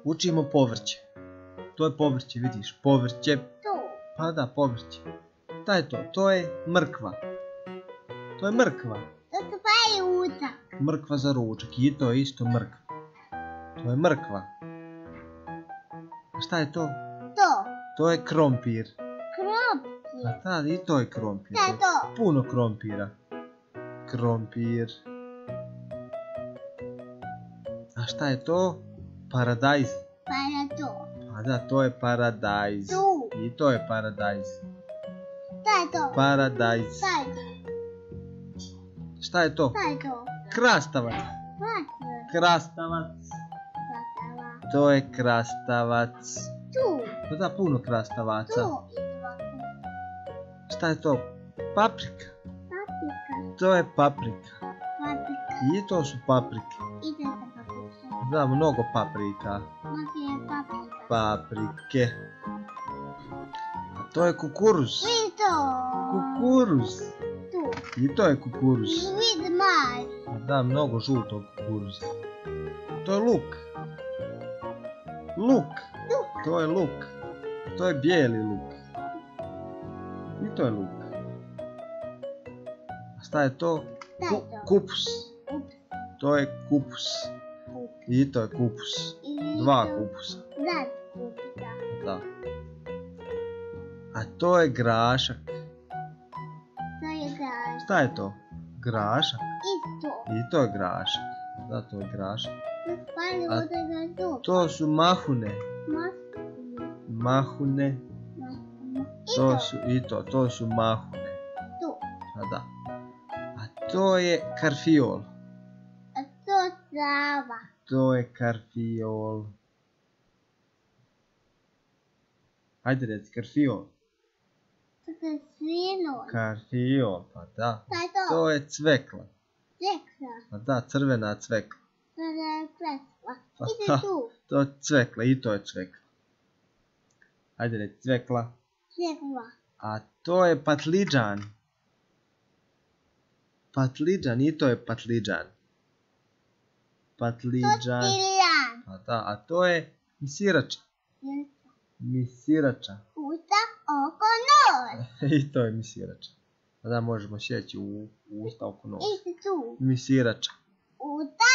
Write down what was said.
Učimo povrće. To je povrće, vidiš, povrće. Tu. Pa da, povrće. Šta je to? To je mrkva. To je mrkva. To su pa i ručak. Mrkva za ručak. I to je isto mrkva. To je mrkva. A šta je to? To. To je krompir. Krompir. A da, i to je krompir. Šta je to? Puno krompira. Krompir. A šta je to? Paradajz. Pa je to. Pa da, to je paradajz. Tu. I to je paradajz. Šta je to? Paradajz. Šta je to? Šta je to? Šta je to? Krastavac. Krastavac. To je krastavac. Tu. Pa da, puno krastavaca. Tu. Šta je to? Paprika. Paprika. To je paprika. Paprika. I to su paprike. I to je paprika. Da, mnogo paprika. Možda je paprika. Paprike. A to je kukuruz. I to. Kukuruz. Tu. I to je kukuruz. Vid mali. Da, mnogo žutog kukuruza. To je luk. Luk. To je luk. To je bijeli luk. I to je luk. A šta je to? Kupus. To je kupus. I to je kupus. Dva kupusa. Da, kupusa. Da. A to je grašak. To je grašak. Šta je to? Grašak. Isto. I to je grašak. Da, to je grašak. A to su mahune. Mahune. To su mahune. Tu. A da. A to je karfiol. A to je trava. To je karfiol. Hajde reci, karfiol. To je svinoj. Karfiol, pa da. Šta je to? To je cvekla. Cvekla. Pa da, crvena cvekla. To je cvekla. Pa Ide da, tu. to je cvekla i to je cvekla. Hajde reci, cvekla. Cvekla. A to je patlidžan. Patlidžan, i to je patlidžan. Patlidžan. Tortiljan. Pa da, a to je misirača. Misirača. Usta, oko, nos. I to je misirača. Pa da, možemo sjeći u usta oko nos. Ide tu. Misirača. Usta,